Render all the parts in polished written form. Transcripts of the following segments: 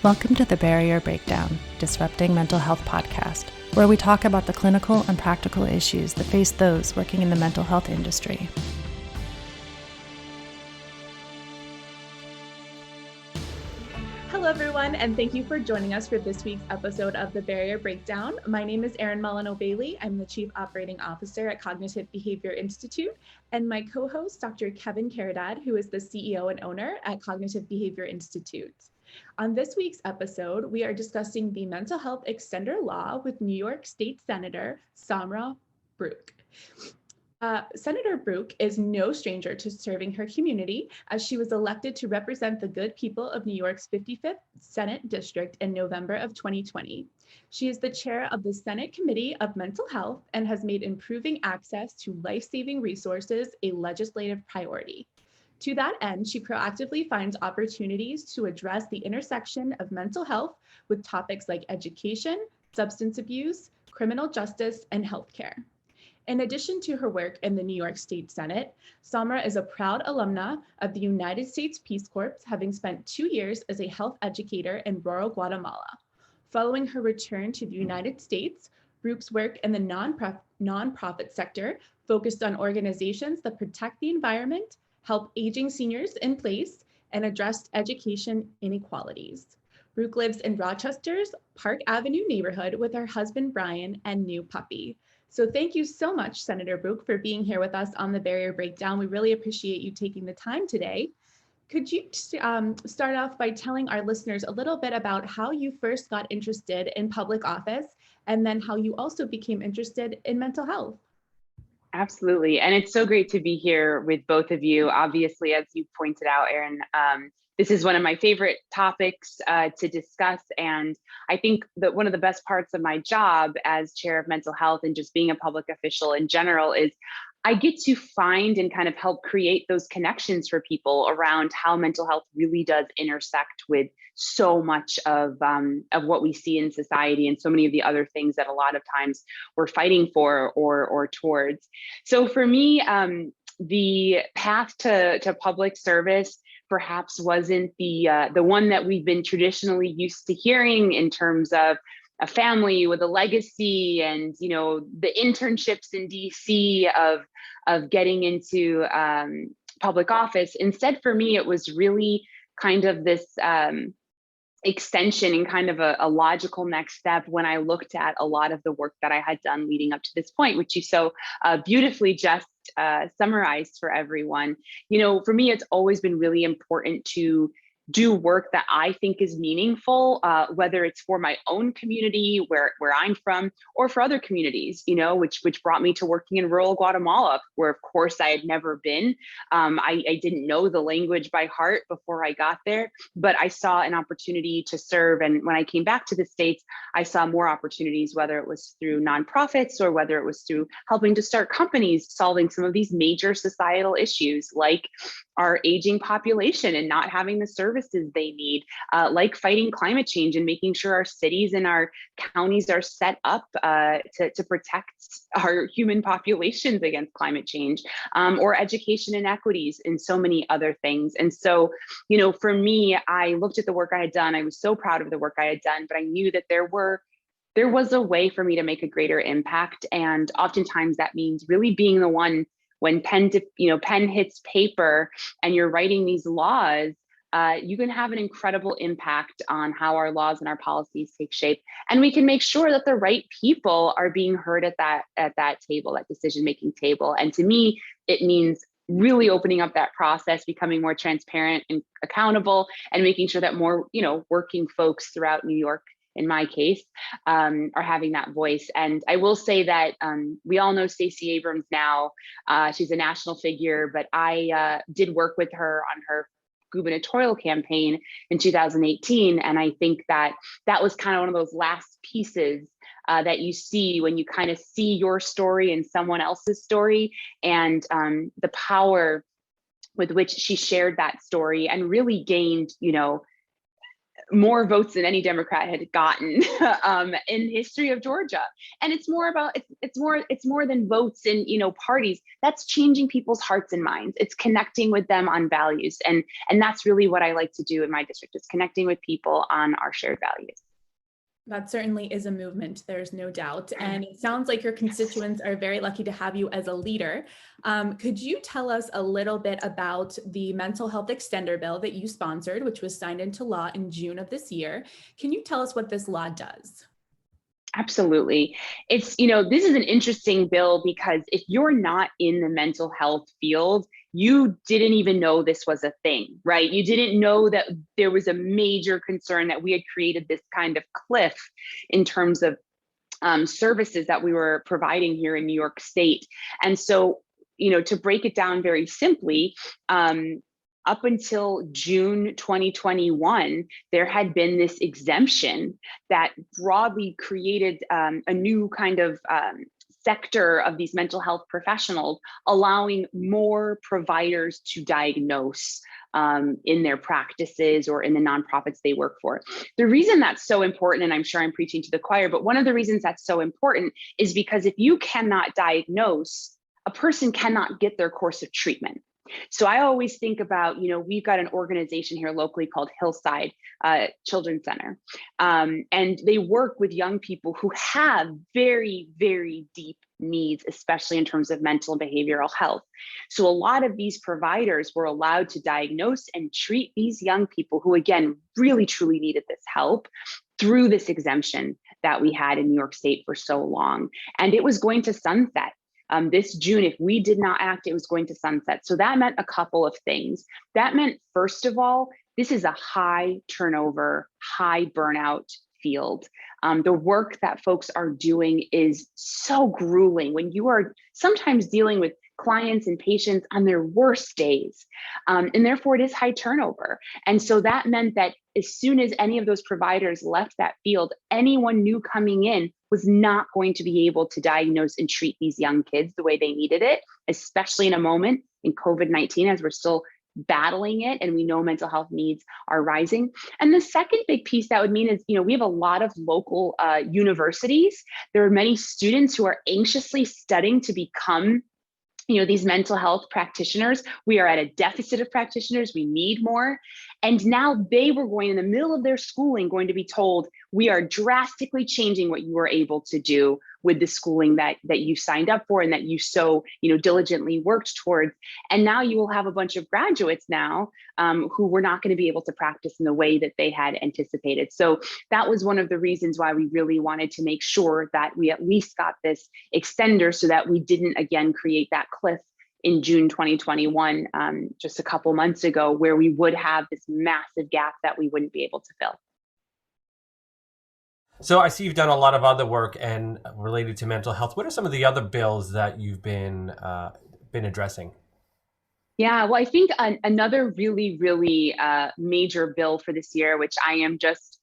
Welcome to the Barrier Breakdown, Disrupting Mental Health podcast, where we talk about the clinical and practical issues that face those working in the mental health industry. Hello, everyone, and thank you for joining us for this week's episode of the Barrier Breakdown. My name is Erin Molyneux-Bailey. I'm the Chief Operating Officer at Cognitive Behavior Institute, and my co-host, Dr. Kevin Caridad, who is the CEO and owner at Cognitive Behavior Institute. On this week's episode, we are discussing the mental health extender law with New York State Senator Samra Brouk. Senator Brouk is no stranger to serving her community, as she was elected to represent the good people of New York's 55th Senate District in November of 2020. She is the chair of the Senate Committee of Mental Health and has made improving access to life-saving resources a legislative priority. To that end, she proactively finds opportunities to address the intersection of mental health with topics like education, substance abuse, criminal justice, and healthcare. In addition to her work in the New York State Senate, Samra is a proud alumna of the United States Peace Corps, having spent 2 years as a health educator in rural Guatemala. Following her return to the United States, Brouk's work in the nonprofit sector focused on organizations that protect the environment, help aging seniors in place, and address education inequalities. Brouk lives in Rochester's Park Avenue neighborhood with her husband, Brian, and new puppy. So thank you so much, Senator Brouk, for being here with us on the Barrier Breakdown. We really appreciate you taking the time today. Could you start off by telling our listeners a little bit about how you first got interested in public office, and then how you also became interested in mental health? Absolutely. And it's so great to be here with both of you. Obviously, as you pointed out, Erin, this is one of my favorite topics to discuss. And I think that one of the best parts of my job as chair of mental health and just being a public official in general is I get to find and kind of help create those connections for people around how mental health really does intersect with so much of what we see in society and so many of the other things that a lot of times we're fighting for or towards. So for me, the path to public service perhaps wasn't the one that we've been traditionally used to hearing in terms of a family with a legacy and, you know, the internships in DC of getting into public office. Instead, for me, it was really kind of this extension and kind of a logical next step when I looked at a lot of the work that I had done leading up to this point, which you so beautifully just summarized for everyone. You know, for me, it's always been really important to do work that I think is meaningful, whether it's for my own community where I'm from, or for other communities, you know, which brought me to working in rural Guatemala, where of course I had never been. I didn't know the language by heart before I got there, but I saw an opportunity to serve. And when I came back to the States, I saw more opportunities, whether it was through nonprofits or whether it was through helping to start companies solving some of these major societal issues like our aging population and not having the services they need, like fighting climate change and making sure our cities and our counties are set up to protect our human populations against climate change, or education inequities and so many other things. And so, you know, for me, I looked at the work I had done. I was so proud of the work I had done, but I knew that there was a way for me to make a greater impact. And oftentimes that means really being the one when pen hits paper and you're writing these laws, you can have an incredible impact on how our laws and our policies take shape. And we can make sure that the right people are being heard at that table, that decision-making table. And to me, it means really opening up that process, becoming more transparent and accountable, and making sure that more, you know, working folks throughout New York, in my case, are having that voice. And I will say that we all know Stacey Abrams now. She's a national figure, but I did work with her on her gubernatorial campaign in 2018. And I think that was kind of one of those last pieces that you see when you kind of see your story and someone else's story, and the power with which she shared that story and really gained, you know, more votes than any Democrat had gotten in history of Georgia. And it's more about it's more than votes and parties. That's changing people's hearts and minds. It's connecting with them on values, and that's really what I like to do in my district, is connecting with people on our shared values. That certainly is a movement, there's no doubt. And it sounds like your constituents are very lucky to have you as a leader. Could you tell us a little bit about the mental health extender bill that you sponsored, which was signed into law in June of this year? Can you tell us what this law does? Absolutely. It's, this is an interesting bill because if you're not in the mental health field, you didn't even know this was a thing, right? You didn't know that there was a major concern that we had created this kind of cliff in terms of services that we were providing here in New York State. And so, to break it down very simply, up until June 2021, there had been this exemption that broadly created a new kind of sector of these mental health professionals, allowing more providers to diagnose in their practices or in the nonprofits they work for. The reason that's so important, and I'm sure I'm preaching to the choir, but one of the reasons that's so important is because if you cannot diagnose, a person cannot get their course of treatment. So I always think about, we've got an organization here locally called Hillside Children's Center, and they work with young people who have very, very deep needs, especially in terms of mental and behavioral health. So a lot of these providers were allowed to diagnose and treat these young people who, again, really, truly needed this help through this exemption that we had in New York State for so long. And it was going to sunset. This June, if we did not act, it was going to sunset. So that meant a couple of things. That meant, first of all, this is a high turnover, high burnout field. The work that folks are doing is so grueling when you are sometimes dealing with clients and patients on their worst days. And therefore it is high turnover. And so that meant that as soon as any of those providers left that field, anyone new coming in was not going to be able to diagnose and treat these young kids the way they needed it, especially in a moment in COVID-19 as we're still battling it and we know mental health needs are rising. And the second big piece that would mean is, we have a lot of local universities. There are many students who are anxiously studying to become these mental health practitioners. We are at a deficit of practitioners. We need more. And now they were going, in the middle of their schooling, going to be told, we are drastically changing what you were able to do with the schooling that you signed up for and that you so diligently worked towards. And now you will have a bunch of graduates now who were not going to be able to practice in the way that they had anticipated. So that was one of the reasons why we really wanted to make sure that we at least got this extender so that we didn't again create that cliff in June 2021, just a couple months ago, where we would have this massive gap that we wouldn't be able to fill. So I see you've done a lot of other work and related to mental health. What are some of the other bills that you've been addressing? Yeah, well, I think another really, really major bill for this year, which I am just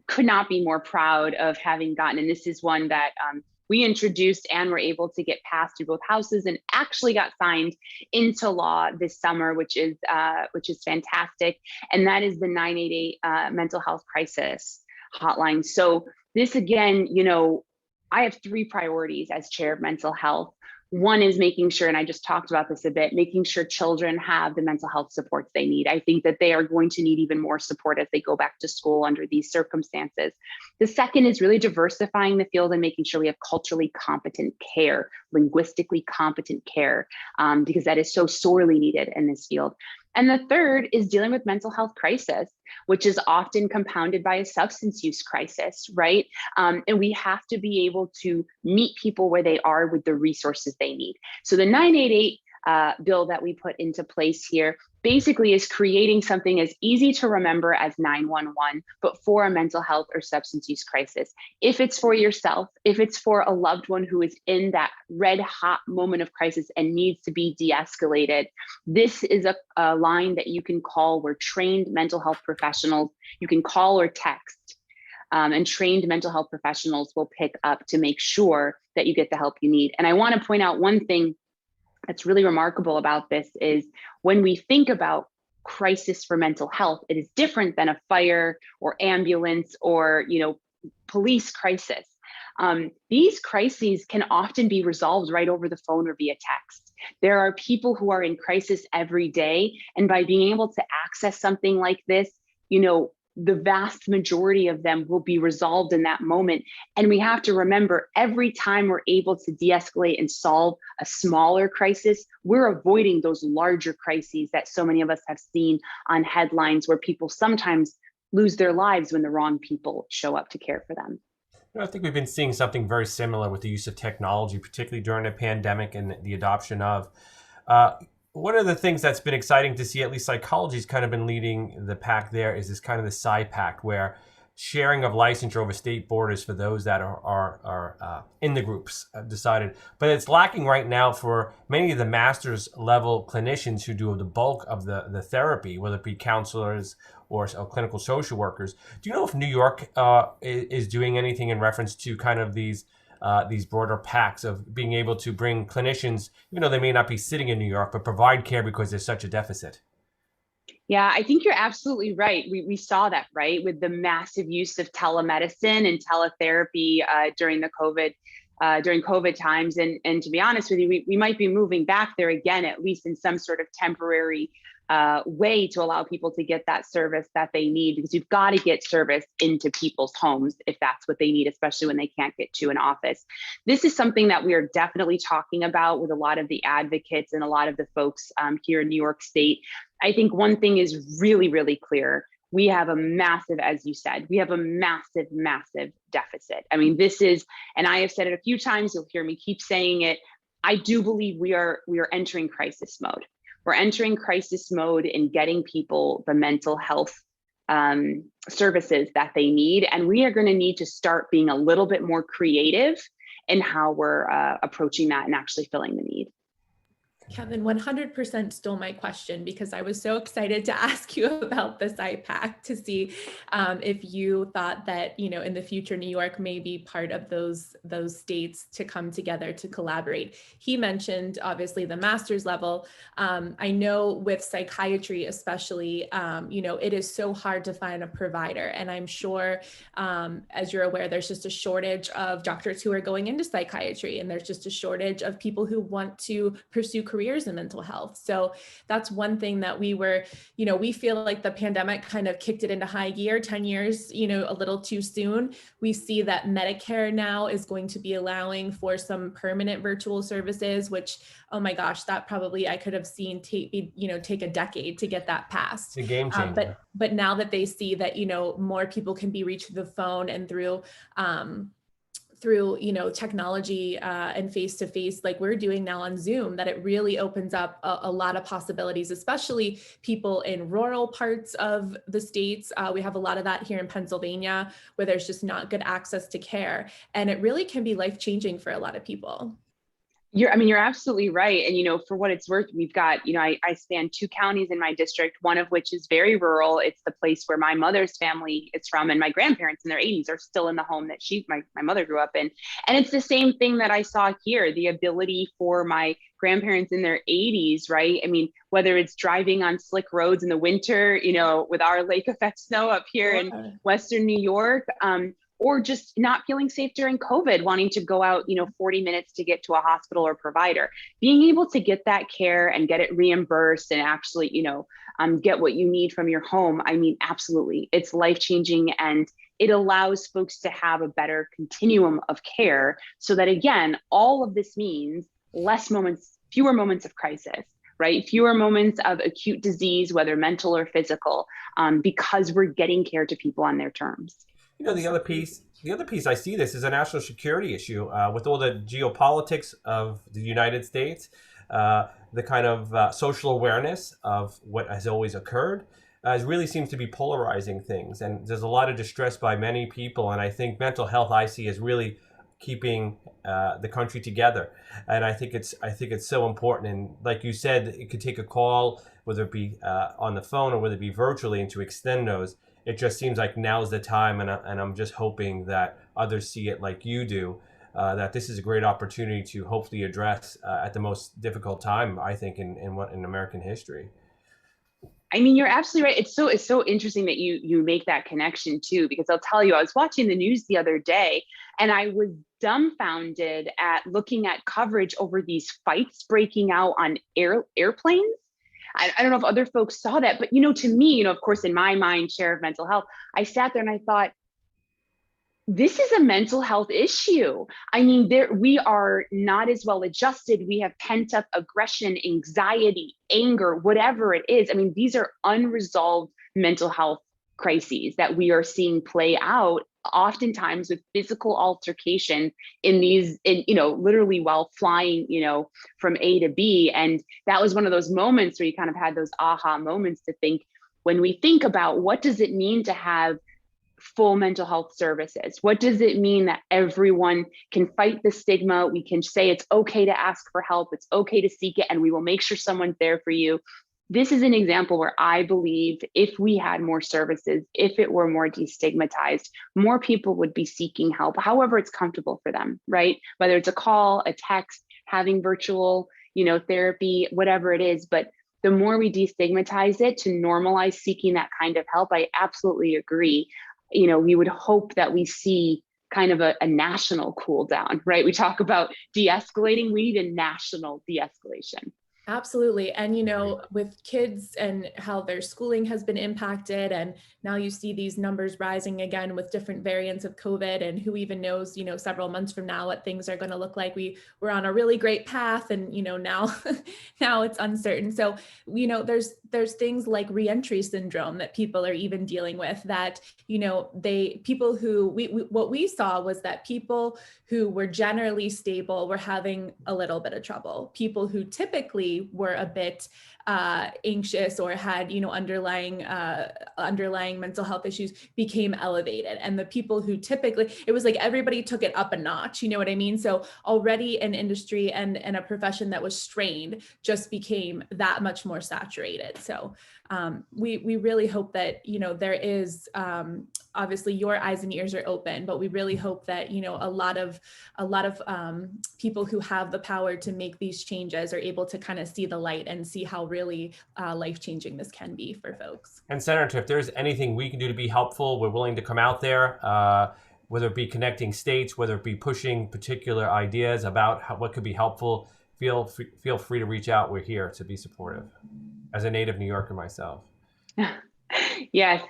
could not be more proud of having gotten, and this is one that we introduced and were able to get passed through both houses and actually got signed into law this summer, which is fantastic. And that is the 988 mental health crisis hotline. So this again, I have three priorities as chair of mental health. One is making sure, and I just talked about this a bit, making sure children have the mental health supports they need. I think that they are going to need even more support as they go back to school under these circumstances. The second is really diversifying the field and making sure we have culturally competent care, linguistically competent care, because that is so sorely needed in this field. And the third is dealing with mental health crisis, which is often compounded by a substance use crisis, right? And we have to be able to meet people where they are with the resources they need. So the 988 bill that we put into place here basically is creating something as easy to remember as 911, but for a mental health or substance use crisis. If it's for yourself, if it's for a loved one who is in that red hot moment of crisis and needs to be de-escalated, this is a line that you can call. We're trained mental health professionals. You can call or text. And trained mental health professionals will pick up to make sure that you get the help you need. And I want to point out one thing that's really remarkable about this is when we think about crisis for mental health. It is different than a fire or ambulance or, police crisis. These crises can often be resolved right over the phone or via text. There are people who are in crisis every day, and by being able to access something like this, the vast majority of them will be resolved in that moment. And we have to remember, every time we're able to de-escalate and solve a smaller crisis, we're avoiding those larger crises that so many of us have seen on headlines, where people sometimes lose their lives when the wrong people show up to care for them. I think we've been seeing something very similar with the use of technology, particularly during the pandemic and the adoption of. One of the things that's been exciting to see, at least psychology's kind of been leading the pack there, is this kind of the IPAC, where sharing of licensure over state borders for those that are in the groups decided. But it's lacking right now for many of the master's level clinicians who do the bulk of the therapy, whether it be counselors or clinical social workers. Do you know if New York is doing anything in reference to kind of these broader packs of being able to bring clinicians, even though they may not be sitting in New York, but provide care because there's such a deficit? Yeah, I think you're absolutely right. We saw that, right, with the massive use of telemedicine and teletherapy during COVID times. And to be honest with you, we might be moving back there again, at least in some sort of temporary way, to allow people to get that service that they need, because you've got to get service into people's homes if that's what they need, especially when they can't get to an office. This is something that we are definitely talking about with a lot of the advocates and a lot of the folks here in New York State. I think one thing is really, really clear. We have a massive, as you said, we have a massive, massive deficit. I mean, this is, and I have said it a few times, you'll hear me keep saying it. I do believe we are entering crisis mode. We're entering crisis mode in getting people the mental health services that they need. And we are going to need to start being a little bit more creative in how we're approaching that and actually filling the need. Kevin, 100% stole my question, because I was so excited to ask you about this IPAC to see if you thought that, in the future, New York may be part of those states to come together to collaborate. He mentioned, obviously, the master's level. I know with psychiatry, especially, it is so hard to find a provider. And I'm sure, as you're aware, there's just a shortage of doctors who are going into psychiatry, and there's just a shortage of people who want to pursue careers in mental health. So that's one thing that we feel like the pandemic kind of kicked it into high gear 10 years, a little too soon. We see that Medicare now is going to be allowing for some permanent virtual services, which, oh my gosh, that probably I could have seen take a decade to get that passed. It's a game changer. But now that they see that, more people can be reached through the phone and through technology and face-to-face, like we're doing now on Zoom, that it really opens up a lot of possibilities, especially people in rural parts of the states. We have a lot of that here in Pennsylvania, where there's just not good access to care. And it really can be life-changing for a lot of people. You're absolutely right. And, for what it's worth, we've got, I span 2 counties in my district, one of which is very rural. It's the place where my mother's family is from, and my grandparents in their 80s are still in the home that my mother grew up in. And it's the same thing that I saw here, the ability for my grandparents in their 80s, right? I mean, whether it's driving on slick roads in the winter, with our lake effect snow up here in Western New York, or just not feeling safe during COVID, wanting to go out, 40 minutes to get to a hospital or provider. Being able to get that care and get it reimbursed and actually, get what you need from your home. I mean, absolutely. It's life-changing, and it allows folks to have a better continuum of care, so that, again, all of this means fewer moments of crisis, right? Fewer moments of acute disease, whether mental or physical, because we're getting care to people on their terms. The other piece I see this is a national security issue with all the geopolitics of the United States, the kind of social awareness of what has always occurred. It really seems to be polarizing things, and there's a lot of distress by many people. And I think mental health, I see, is really keeping the country together. And I think it's so important. And like you said, it could take a call, whether it be on the phone or whether it be virtually, and to extend those. It just seems like now's the time, and I'm just hoping that others see it like you do, that this is a great opportunity to hopefully address at the most difficult time, I think, in American history. I mean, you're absolutely right. It's so interesting that you make that connection too, because I'll tell you, I was watching the news the other day and I was dumbfounded at looking at coverage over these fights breaking out on airplanes. I don't know if other folks saw that, but to me, of course, in my mind, share of mental health, I sat there and I thought, this is a mental health issue. I mean, we are not as well adjusted. We have pent up aggression, anxiety, anger, whatever it is. I mean, these are unresolved mental health crises that we are seeing play out oftentimes with physical altercation literally while flying, from A to B. And that was one of those moments where you kind of had those aha moments to think, when we think about what does it mean to have full mental health services? What does it mean that everyone can fight the stigma? We can say it's okay to ask for help, it's okay to seek it, and we will make sure someone's there for you. This is an example where I believe if we had more services, if it were more destigmatized, more people would be seeking help, however it's comfortable for them, right? Whether it's a call, a text, having virtual, therapy, whatever it is. But the more we destigmatize it to normalize seeking that kind of help, I absolutely agree. We would hope that we see kind of a national cool down, right? We talk about de-escalating, we need a national de-escalation. Absolutely. And, with kids and how their schooling has been impacted, and now you see these numbers rising again with different variants of COVID, and who even knows, several months from now, what things are going to look like. We're on a really great path, and, now, now it's uncertain. So, there's things like reentry syndrome that people are even dealing with, that, what we saw was that people who were generally stable were having a little bit of trouble. People who typically were a bit anxious or had underlying mental health issues became elevated, and the people who typically, it was like everybody took it up a notch, you know what I mean? So already an industry and a profession that was strained just became that much more saturated. So we really hope that there is obviously your eyes and ears are open, but we really hope that a lot of people who have the power to make these changes are able to kind of see the light and see how really life-changing this can be for folks. And Senator, if there's anything we can do to be helpful, we're willing to come out there, whether it be connecting states, whether it be pushing particular ideas about what could be helpful. Feel free to reach out. We're here to be supportive. As a native New Yorker myself. Yes.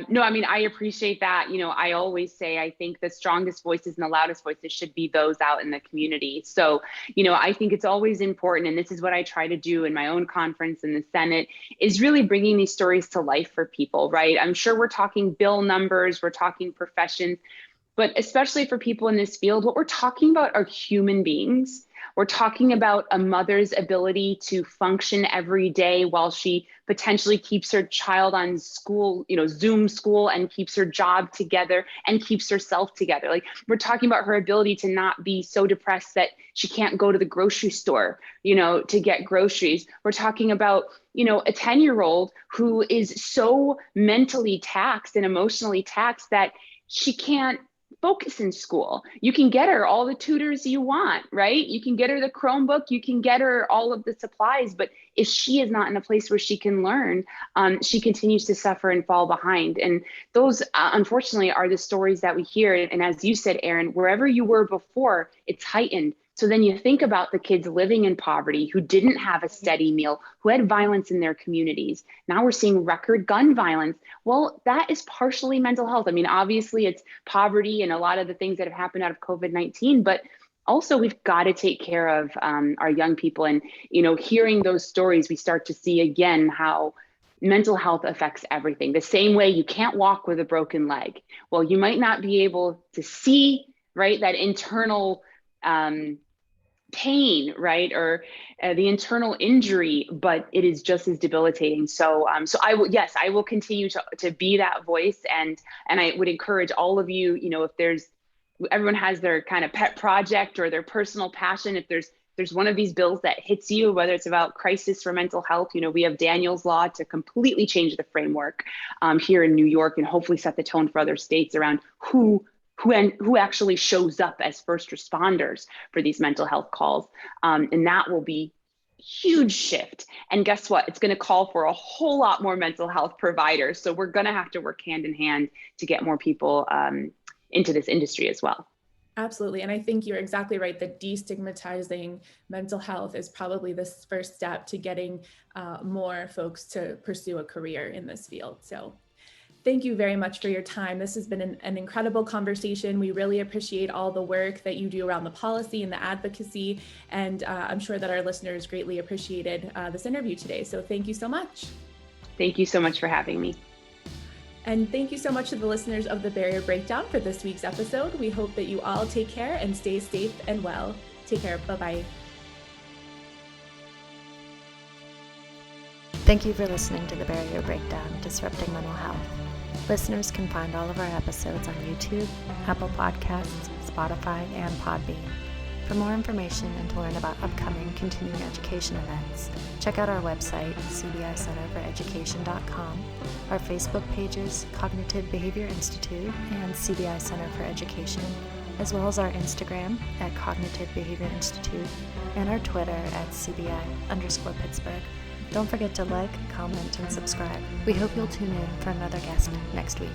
No, I mean, I appreciate that. I always say, I think the strongest voices and the loudest voices should be those out in the community. So, I think it's always important, and this is what I try to do in my own conference in the Senate, is really bringing these stories to life for people, right? I'm sure we're talking bill numbers, we're talking professions, but especially for people in this field, what we're talking about are human beings. We're talking about a mother's ability to function every day while she potentially keeps her child on school, Zoom school, and keeps her job together and keeps herself together. Like, we're talking about her ability to not be so depressed that she can't go to the grocery store, to get groceries. We're talking about, a 10-year-old who is so mentally taxed and emotionally taxed that she can't focus in school. You can get her all the tutors you want, right? You can get her the Chromebook, you can get her all of the supplies, but if she is not in a place where she can learn, she continues to suffer and fall behind. And those, unfortunately, are the stories that we hear. And as you said, Aaron, wherever you were before, it's heightened. So then you think about the kids living in poverty who didn't have a steady meal, who had violence in their communities. Now we're seeing record gun violence. Well, that is partially mental health. I mean, obviously it's poverty and a lot of the things that have happened out of COVID-19, but also we've got to take care of our young people. And, hearing those stories, we start to see again how mental health affects everything. The same way you can't walk with a broken leg. Well, you might not be able to see, right, that internal pain, right, or the internal injury, but it is just as debilitating. So, I will continue to be that voice, and I would encourage all of you, if everyone has their kind of pet project or their personal passion, if there's one of these bills that hits you, whether it's about crisis for mental health, we have Daniel's Law to completely change the framework here in New York, and hopefully set the tone for other states around who actually shows up as first responders for these mental health calls. And that will be huge shift. And guess what? It's going to call for a whole lot more mental health providers. So we're going to have to work hand in hand to get more people into this industry as well. Absolutely. And I think you're exactly right that destigmatizing mental health is probably the first step to getting more folks to pursue a career in this field. So thank you very much for your time. This has been an incredible conversation. We really appreciate all the work that you do around the policy and the advocacy. And I'm sure that our listeners greatly appreciated this interview today. So thank you so much. Thank you so much for having me. And thank you so much to the listeners of The Barrier Breakdown for this week's episode. We hope that you all take care and stay safe and well. Take care. Bye-bye. Thank you for listening to The Barrier Breakdown, Disrupting Mental Health. Listeners can find all of our episodes on YouTube, Apple Podcasts, Spotify, and Podbean. For more information and to learn about upcoming continuing education events, check out our website, cbicenterforeducation.com, our Facebook pages, Cognitive Behavior Institute and CBI Center for Education, as well as our Instagram at Cognitive Behavior Institute and our Twitter at CBI_Pittsburgh. Don't forget to like, comment, and subscribe. We hope you'll tune in for another guest next week.